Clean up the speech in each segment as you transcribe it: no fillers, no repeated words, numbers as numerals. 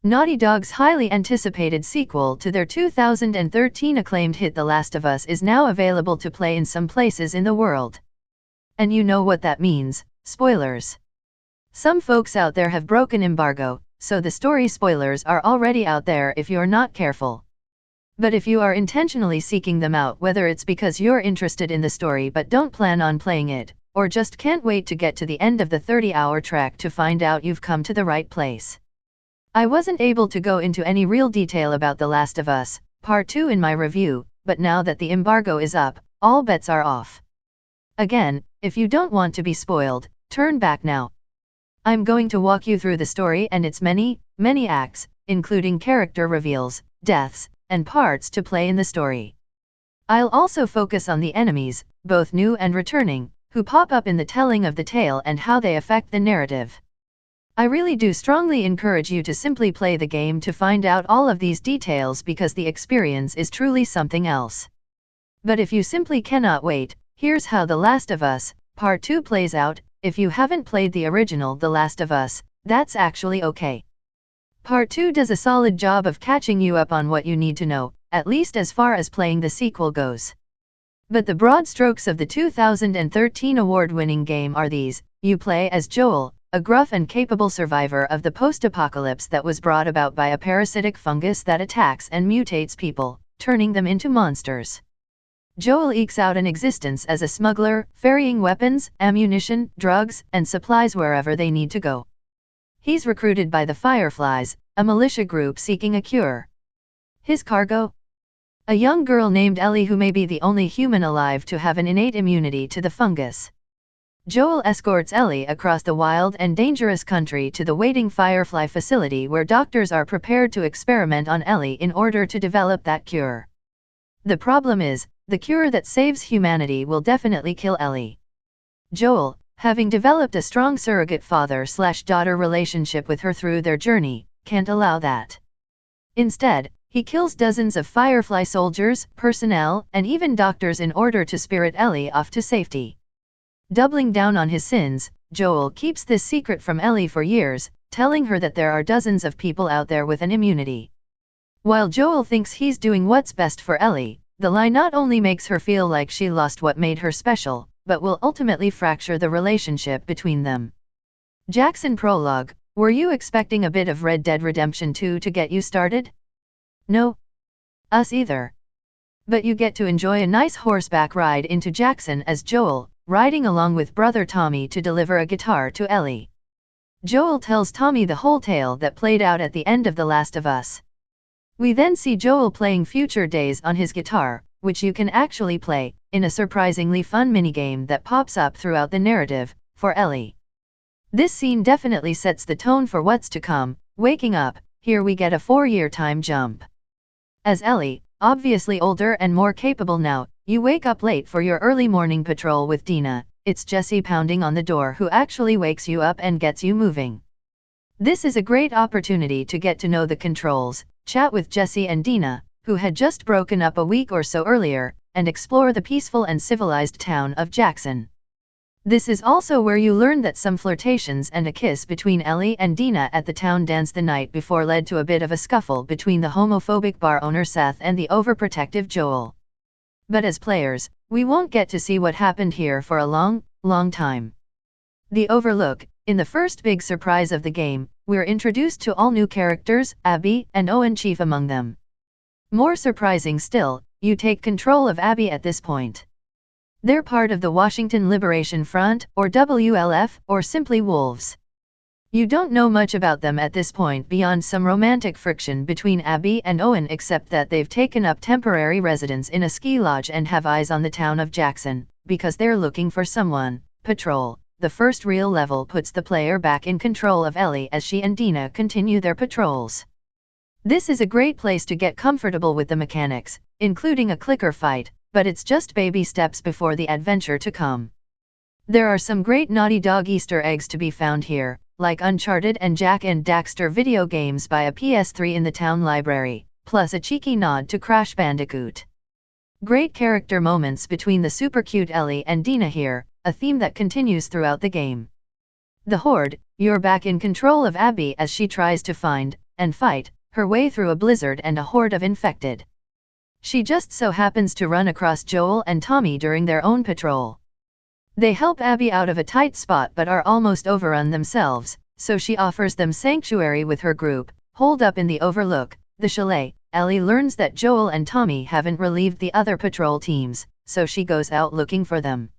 Naughty Dog's highly anticipated sequel to their 2013 acclaimed hit The Last of Us is now available to play in some places in the world. And you know what that means, spoilers. Some folks out there have broken embargo, so the story spoilers are already out there if you're not careful. But if you are intentionally seeking them out, whether it's because you're interested in the story but don't plan on playing it, or just can't wait to get to the end of the 30-hour track to find out you've come to the right place. I wasn't able to go into any real detail about The Last of Us, Part 2 in my review, but now that the embargo is up, all bets are off. Again, if you don't want to be spoiled, turn back now. I'm going to walk you through the story and its many acts, including character reveals, deaths, and parts to play in the story. I'll also focus on the enemies, both new and returning, who pop up in the telling of the tale and how they affect the narrative. I really do strongly encourage you to simply play the game to find out all of these details because the experience is truly something else. But if you simply cannot wait, here's how The Last of Us, Part 2 plays out. If you haven't played the original The Last of Us, that's actually okay. Part 2 does a solid job of catching you up on what you need to know, at least as far as playing the sequel goes. But the broad strokes of the 2013 award-winning game are these: you play as Joel, a gruff and capable survivor of the post-apocalypse that was brought about by a parasitic fungus that attacks and mutates people, turning them into monsters. Joel ekes out an existence as a smuggler, ferrying weapons, ammunition, drugs, and supplies wherever they need to go. He's recruited by the Fireflies, a militia group seeking a cure. His cargo? A young girl named Ellie who may be the only human alive to have an innate immunity to the fungus. Joel escorts Ellie across the wild and dangerous country to the waiting Firefly facility where doctors are prepared to experiment on Ellie in order to develop that cure. The problem is, the cure that saves humanity will definitely kill Ellie. Joel, having developed a strong surrogate father-slash-daughter relationship with her through their journey, can't allow that. Instead, he kills dozens of Firefly soldiers, personnel, and even doctors in order to spirit Ellie off to safety. Doubling down on his sins, Joel keeps this secret from Ellie for years, telling her that there are dozens of people out there with an immunity. While Joel thinks he's doing what's best for Ellie, the lie not only makes her feel like she lost what made her special, but will ultimately fracture the relationship between them. Jackson Prologue. Were you expecting a bit of Red Dead Redemption 2 to get you started? No. Us either. But you get to enjoy a nice horseback ride into Jackson as Joel, riding along with brother Tommy to deliver a guitar to Ellie. Joel tells Tommy the whole tale that played out at the end of The Last of Us. We then see Joel playing Future Days on his guitar, which you can actually play, in a surprisingly fun minigame that pops up throughout the narrative, for Ellie. This scene definitely sets the tone for what's to come. Waking up, here we get a 4-year time jump. As Ellie, obviously older and more capable now, you wake up late for your early morning patrol with Dina. It's Jesse pounding on the door who actually wakes you up and gets you moving. This is a great opportunity to get to know the controls, chat with Jesse and Dina, who had just broken up a week or so earlier, and explore the peaceful and civilized town of Jackson. This is also where you learn that some flirtations and a kiss between Ellie and Dina at the town dance the night before led to a bit of a scuffle between the homophobic bar owner Seth and the overprotective Joel. But as players, we won't get to see what happened here for a long time. The Overlook. In the first big surprise of the game, we're introduced to all new characters, Abby and Owen chief among them. More surprising still, you take control of Abby at this point. They're part of the Washington Liberation Front, or WLF, or simply Wolves. You don't know much about them at this point beyond some romantic friction between Abby and Owen, except that they've taken up temporary residence in a ski lodge and have eyes on the town of Jackson, because they're looking for someone. Patrol. The first real level puts the player back in control of Ellie as she and Dina continue their patrols. This is a great place to get comfortable with the mechanics, including a clicker fight, but it's just baby steps before the adventure to come. There are some great Naughty Dog Easter eggs to be found here, like Uncharted and Jak and Daxter video games by a PS3 in the town library, plus a cheeky nod to Crash Bandicoot. Great character moments between the super cute Ellie and Dina here, a theme that continues throughout the game. The Hoard. You're back in control of Abby as she tries to find and fight her way through a blizzard and a horde of infected. She just so happens to run across Joel and Tommy during their own patrol. They help Abby out of a tight spot but are almost overrun themselves, so she offers them sanctuary with her group, holed up in the Overlook, the chalet. Ellie learns that Joel and Tommy haven't relieved the other patrol teams, so she goes out looking for them.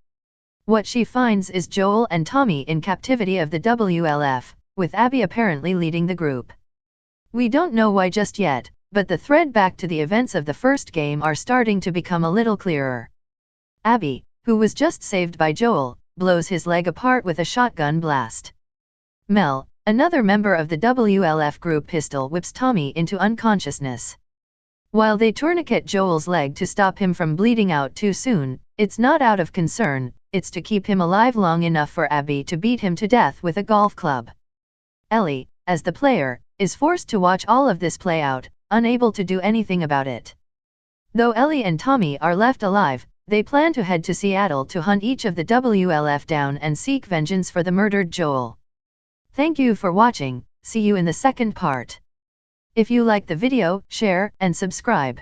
What she finds is Joel and Tommy in captivity of the WLF, with Abby apparently leading the group. We don't know why just yet, but the thread back to the events of the first game are starting to become a little clearer. Abby, who was just saved by Joel, blows his leg apart with a shotgun blast. Mel, another member of the WLF group, pistol whips Tommy into unconsciousness. While they tourniquet Joel's leg to stop him from bleeding out too soon, it's not out of concern, it's to keep him alive long enough for Abby to beat him to death with a golf club. Ellie, as the player, is forced to watch all of this play out, unable to do anything about it. Though Ellie and Tommy are left alive, they plan to head to Seattle to hunt each of the WLF down and seek vengeance for the murdered Joel. Thank you for watching, see you in the second part. If you like the video, share and subscribe.